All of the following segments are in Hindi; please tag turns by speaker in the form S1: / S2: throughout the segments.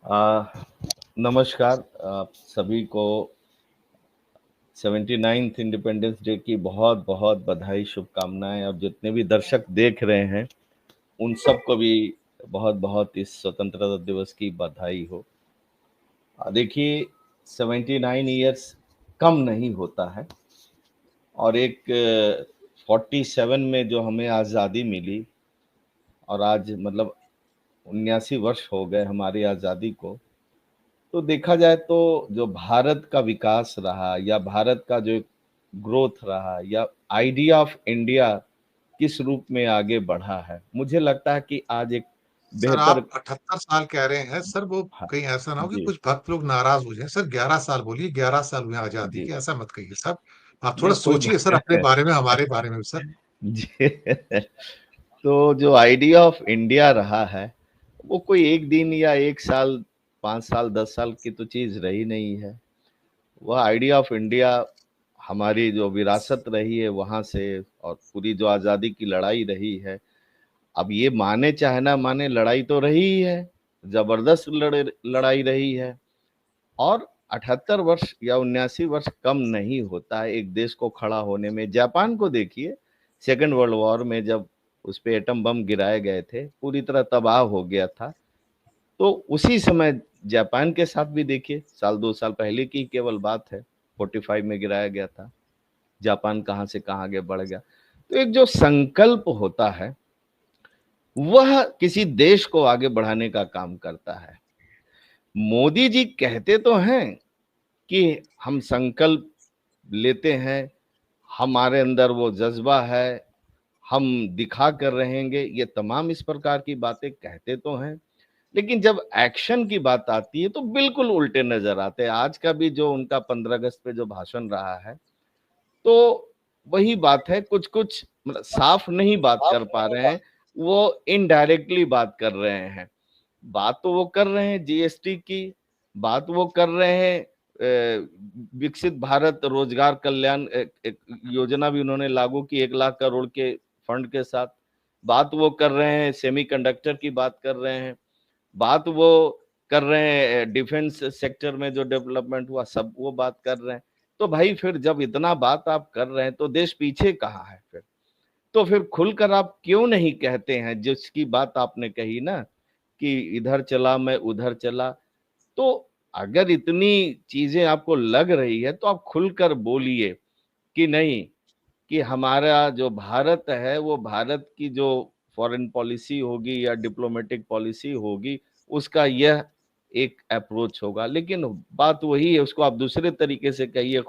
S1: आ, नमस्कार आप सभी को 79th इंडिपेंडेंस डे की बहुत बहुत बधाई शुभकामनाएं। और जितने भी दर्शक देख रहे हैं उन सबको भी बहुत बहुत इस स्वतंत्रता दिवस की बधाई हो। देखिए, 79 ईयर्स कम नहीं होता है। और एक 47 में जो हमें आज़ादी मिली और आज मतलब 79 वर्ष हो गए हमारी आज़ादी को। तो देखा जाए तो जो भारत का विकास रहा या भारत का जो ग्रोथ रहा या आइडिया ऑफ इंडिया किस रूप में आगे बढ़ा है, मुझे लगता है कि आज एक
S2: सर
S1: बेहतर।
S2: आप 78 साल कह रहे हैं सर, वो
S1: हाँ,
S2: कहीं ऐसा ना हो कि
S1: जी,
S2: कुछ भक्त लोग नाराज हो जाएं। सर 11 साल बोलिए, 11 साल हुए आजादी
S1: जी,
S2: के, ऐसा मत कहिए सर। आप थोड़ा
S1: नहीं कोई
S2: सोचिए सर, अपने
S1: बात
S2: बारे में, हमारे बारे में भी सर।
S1: जी। तो जो आइडिया ऑफ इंडिया रहा है वो कोई एक दिन या एक साल, 5 साल, 10 साल की तो चीज रही नहीं है। वह आइडिया ऑफ इंडिया हमारी जो विरासत रही है वहां से, और पूरी जो आज़ादी की लड़ाई रही है। अब ये माने चाहे ना माने, लड़ाई तो रही ही है, जबरदस्त लड़ाई रही है। और 78 वर्ष या 79 वर्ष कम नहीं होता है एक देश को खड़ा होने में। जापान को देखिए, सेकेंड वर्ल्ड वॉर में जब उस पे एटम बम गिराए गए थे, पूरी तरह तबाह हो गया था। तो उसी समय जापान के साथ भी देखिए, साल 2 साल पहले की केवल बात है, 45 में गिराया गया था। जापान कहाँ से कहाँ आगे बढ़ गया। तो एक जो संकल्प होता है वह किसी देश को आगे बढ़ाने का काम करता है। मोदी जी कहते तो हैं कि हम संकल्प लेते हैं, हमारे अंदर वो जज्बा है, हम दिखा कर रहेंगे, ये तमाम इस प्रकार की बातें कहते तो हैं। लेकिन जब एक्शन की बात आती है तो बिल्कुल उल्टे नजर आते हैं। आज का भी जो उनका 15 अगस्त पे जो भाषण रहा है, तो वही बात है, कुछ कुछ मतलब साफ नहीं बात कर पा रहे हैं, वो इनडायरेक्टली बात कर रहे हैं। बात तो वो कर रहे हैं जीएसटी की, बात वो कर रहे हैं विकसित भारत रोजगार कल्याण एक योजना भी उन्होंने लागू की 1 लाख करोड़ के फंड के साथ। बात वो कर रहे हैं सेमीकंडक्टर की, बात कर रहे हैं, बात वो कर रहे हैं डिफेंस सेक्टर में जो डेवलपमेंट हुआ, सब वो बात कर रहे हैं। तो भाई फिर जब इतना बात आप कर रहे हैं तो देश पीछे कहाँ है फिर? तो फिर खुलकर आप क्यों नहीं कहते हैं जिसकी बात आपने कही ना, कि इधर चला मैं उधर चला। तो अगर इतनी चीजें आपको लग रही है तो आप खुलकर बोलिए कि नहीं, कि हमारा जो भारत है वो भारत की जो फॉरेन पॉलिसी होगी या डिप्लोमेटिक पॉलिसी होगी, उसका यह एक अप्रोच होगा। लेकिन बात वही है, उसको आप दूसरे तरीके से कहिए,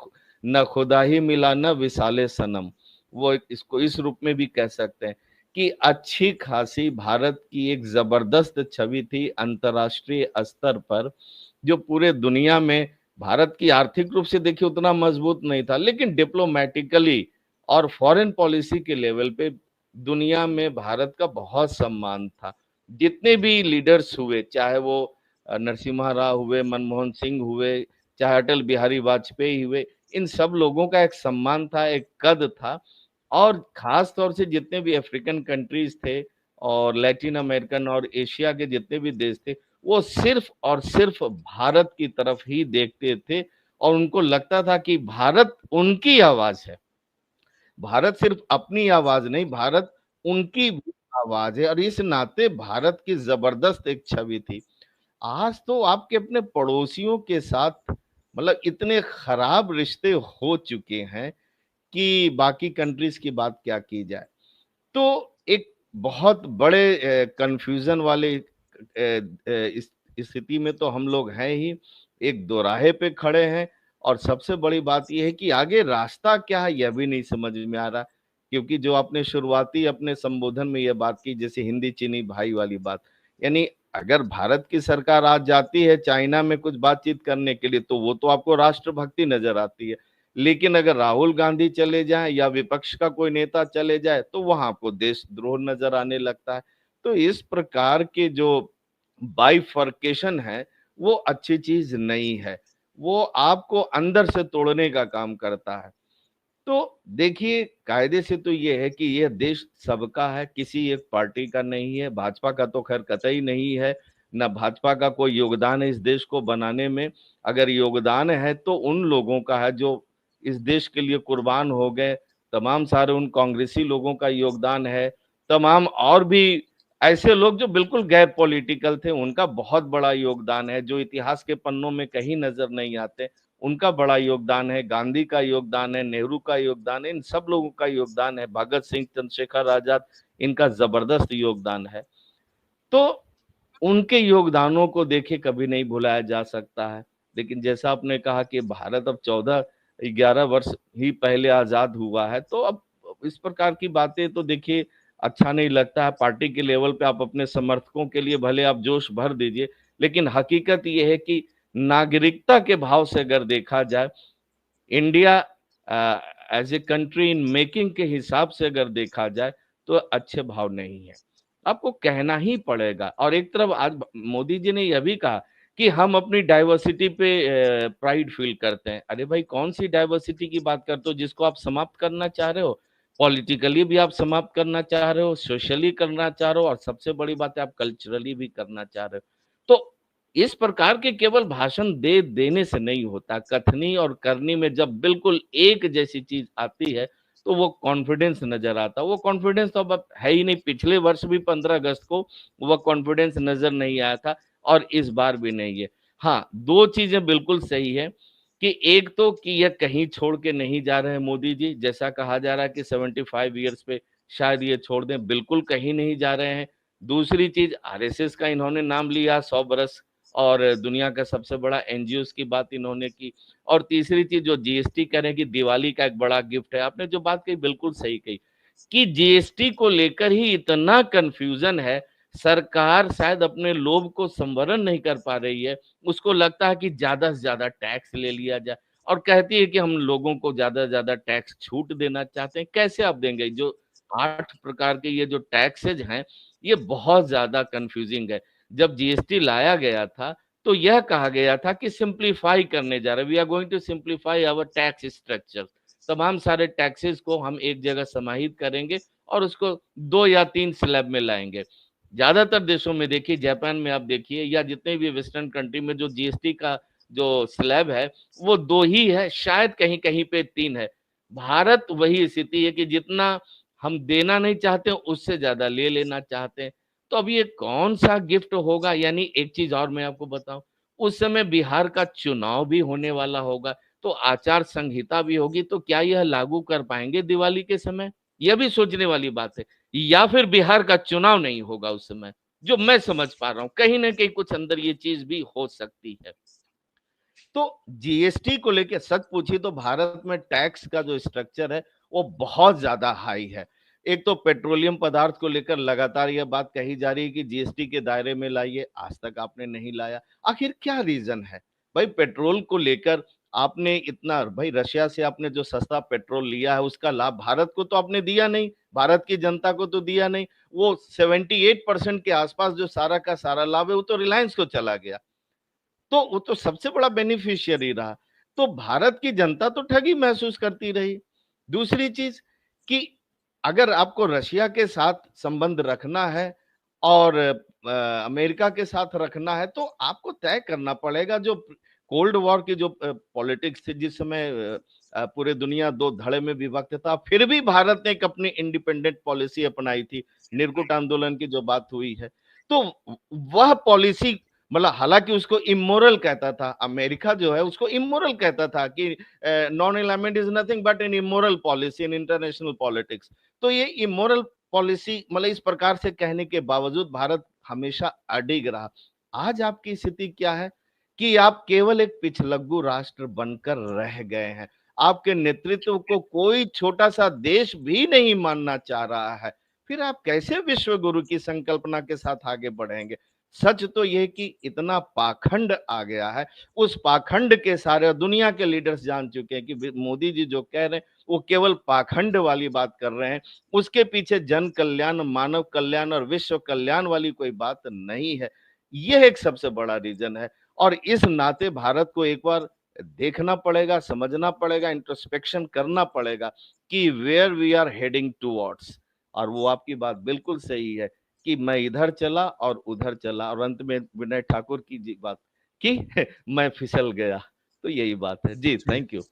S1: न खुदा ही मिला न विसाले सनम। वो इसको इस रूप में भी कह सकते हैं कि अच्छी खासी भारत की एक जबरदस्त छवि थी अंतर्राष्ट्रीय स्तर पर, जो पूरे दुनिया में भारत की आर्थिक रूप से देखिए उतना मजबूत नहीं था, लेकिन डिप्लोमेटिकली और फॉरेन पॉलिसी के लेवल पे दुनिया में भारत का बहुत सम्मान था। जितने भी लीडर्स हुए, चाहे वो नरसिम्हा राव हुए, मनमोहन सिंह हुए, चाहे अटल बिहारी वाजपेयी हुए, इन सब लोगों का एक सम्मान था, एक कद था। और खास तौर से जितने भी अफ्रीकन कंट्रीज थे और लैटिन अमेरिकन और एशिया के जितने भी देश थे, वो सिर्फ और सिर्फ भारत की तरफ ही देखते थे। और उनको लगता था कि भारत उनकी आवाज है, भारत सिर्फ अपनी आवाज नहीं, भारत उनकी भी आवाज है। और इस नाते भारत की जबरदस्त एक छवि थी। आज तो आपके अपने पड़ोसियों के साथ मतलब इतने खराब रिश्ते हो चुके हैं कि बाकी कंट्रीज की बात क्या की जाए। तो एक बहुत बड़े कंफ्यूजन वाले इस स्थिति में तो हम लोग हैं ही, एक दोराहे पे खड़े हैं। और सबसे बड़ी बात यह है कि आगे रास्ता क्या है यह भी नहीं समझ में आ रहा। क्योंकि जो आपने शुरुआती अपने संबोधन में यह बात की, जैसे हिंदी चीनी भाई वाली बात, यानी अगर भारत की सरकार आज जाती है चाइना में कुछ बातचीत करने के लिए तो वो तो आपको राष्ट्रभक्ति नजर आती है। लेकिन अगर राहुल गांधी चले जाएं या विपक्ष का कोई नेता चले जाए तो वहां आपको देशद्रोह नजर आने लगता है। तो इस प्रकार के जो बाइफर्केशन है वो अच्छी चीज नहीं है, वो आपको अंदर से तोड़ने का काम करता है। तो देखिए, कायदे से तो ये है कि यह देश सबका है, किसी एक पार्टी का नहीं है। भाजपा का तो खैर कतई नहीं है, ना भाजपा का कोई योगदान है इस देश को बनाने में। अगर योगदान है तो उन लोगों का है जो इस देश के लिए कुर्बान हो गए, तमाम सारे उन कांग्रेसी लोगों का योगदान है, तमाम और भी ऐसे लोग जो बिल्कुल गैर पॉलिटिकल थे उनका बहुत बड़ा योगदान है, जो इतिहास के पन्नों में कहीं नजर नहीं आते, उनका बड़ा योगदान है। गांधी का योगदान है, नेहरू का योगदान है, इन सब लोगों का योगदान है, भगत सिंह, चंद्रशेखर आजाद, इनका जबरदस्त योगदान है। तो उनके योगदानों को देखिए कभी नहीं भुलाया जा सकता है। लेकिन जैसा आपने कहा कि भारत अब 14-11 वर्ष ही पहले आजाद हुआ है, तो अब इस प्रकार की बातें तो देखिए अच्छा नहीं लगता है। पार्टी के लेवल पे आप अपने समर्थकों के लिए भले आप जोश भर दीजिए, लेकिन हकीकत यह है कि नागरिकता के भाव से अगर देखा जाए, India as a country in making के हिसाब से अगर देखा जाए तो अच्छे भाव नहीं है, आपको कहना ही पड़ेगा। और एक तरफ आज मोदी जी ने यह भी कहा कि हम अपनी डाइवर्सिटी पे प्राइड फील करते हैं। अरे भाई, कौन सी डाइवर्सिटी की बात करते हो जिसको आप समाप्त करना चाह रहे हो? पॉलिटिकली भी आप समाप्त करना चाह रहे हो, सोशली करना चाह रहे हो, और सबसे बड़ी बात है आप कल्चरली भी करना चाह रहे हो। तो इस प्रकार के केवल भाषण दे देने से नहीं होता, कथनी और करनी में जब बिल्कुल एक जैसी चीज आती है तो वो कॉन्फिडेंस नजर आता। वो कॉन्फिडेंस तो अब है ही नहीं। पिछले वर्ष भी 15 अगस्त को वो कॉन्फिडेंस नजर नहीं आया था, और इस बार भी नहीं है। हाँ, दो चीजें बिल्कुल सही है कि एक तो कि यह कहीं छोड़ के नहीं जा रहे हैं मोदी जी, जैसा कहा जा रहा है कि 75 ईयर्स पे शायद ये छोड़ दें, बिल्कुल कहीं नहीं जा रहे हैं। दूसरी चीज, आरएसएस का इन्होंने नाम लिया 100 बरस, और दुनिया का सबसे बड़ा एनजीओ की बात इन्होंने की। और तीसरी चीज जो जीएसटी कह रहे हैं कि दिवाली का एक बड़ा गिफ्ट है, आपने जो बात कही बिल्कुल सही कही कि जीएसटी को लेकर ही इतना कंफ्यूजन है। सरकार शायद अपने लोभ को संवरण नहीं कर पा रही है, उसको लगता है कि ज्यादा से ज्यादा टैक्स ले लिया जाए, और कहती है कि हम लोगों को ज्यादा से ज्यादा टैक्स छूट देना चाहते हैं। कैसे आप देंगे? जो 8 प्रकार के ये जो टैक्सेज हैं, ये बहुत ज्यादा कंफ्यूजिंग है। जब जीएसटी लाया गया था तो यह कहा गया था कि सिंप्लीफाई करने जा रहे, we are going to simplify our tax structure. तमाम सारे टैक्सेस को हम एक जगह समाहित करेंगे और उसको 2 या 3 स्लैब में लाएंगे। ज्यादातर देशों में देखिए, जापान में आप देखिए, या जितने भी वेस्टर्न कंट्री में जो जीएसटी का जो स्लैब है वो 2 ही है, शायद कहीं कहीं पे 3 है। भारत वही स्थिति है कि जितना हम देना नहीं चाहते उससे ज्यादा ले लेना चाहते हैं। तो अब ये कौन सा गिफ्ट होगा? यानी एक चीज और मैं आपको बताऊं, उस समय बिहार का चुनाव भी होने वाला होगा, तो आचार संहिता भी होगी, तो क्या यह लागू कर पाएंगे दिवाली के समय? यह भी सोचने वाली बात है। या फिर बिहार का चुनाव नहीं होगा उस समय, जो मैं समझ पा रहा हूं, कहीं ना कहीं कुछ अंदर ये चीज भी हो सकती है। तो जीएसटी को लेकर सच पूछी तो भारत में टैक्स का जो स्ट्रक्चर है वो बहुत ज्यादा हाई है। एक तो पेट्रोलियम पदार्थ को लेकर लगातार यह बात कही जा रही है कि जीएसटी के दायरे में लाइए, आज तक आपने नहीं लाया। आखिर क्या रीजन है? भाई, पेट्रोल को लेकर आपने इतना, भाई रशिया से आपने जो सस्ता पेट्रोल लिया है उसका लाभ भारत को तो आपने दिया नहीं, भारत की जनता को तो दिया नहीं। वो 78% के आसपास जो सारा का सारा लाभ है वो तो रिलायंस को चला गया, तो वो तो सबसे बड़ा बेनिफिशियरी रहा। तो भारत की जनता तो ठगी महसूस करती रही। दूसरी चीज कि अगर आपको रशिया के साथ संबंध रखना है और अमेरिका के साथ रखना है तो आपको तय करना पड़ेगा। जो कोल्ड वॉर की जो पॉलिटिक्स थी, जिस समय पूरे दुनिया दो धड़े में विभक्त था, फिर भी भारत ने एक अपनी इंडिपेंडेंट पॉलिसी अपनाई थी। निर्गुट आंदोलन की जो बात हुई है, तो वह पॉलिसी, मतलब हालांकि उसको इमोरल कहता था, अमेरिका जो है उसको इमोरल कहता था कि non alignment is nothing but an immoral policy in international politics. तो ये इमोरल पॉलिसी, मतलब इस प्रकार से कहने के बावजूद भारत हमेशा अडिग रहा। आज आपकी स्थिति क्या है कि आप केवल एक पिछलग्गू राष्ट्र बनकर रह गए हैं। आपके नेतृत्व को कोई छोटा सा देश भी नहीं मानना चाह रहा है। फिर आप कैसे विश्व गुरु की संकल्पना के साथ आगे बढ़ेंगे? सच तो यह कि इतना पाखंड आ गया है। उस पाखंड के सारे दुनिया के लीडर्स जान चुके हैं कि मोदी जी जो कह रहे हैं वो केवल पाखंड वाली बात कर रहे हैं। उसके पीछे जन कल्याण, मानव कल्याण और विश्व कल्याण वाली कोई बात नहीं है। यह एक सबसे बड़ा रीजन है। और इस नाते भारत को एक बार देखना पड़ेगा, समझना पड़ेगा, इंट्रोस्पेक्शन करना पड़ेगा कि where we are heading towards. और वो आपकी बात बिल्कुल सही है कि मैं इधर चला और उधर चला और अंत में विनय ठाकुर की जी बात कि मैं फिसल गया। तो यही बात है। जी,
S2: जी।
S1: Thank you.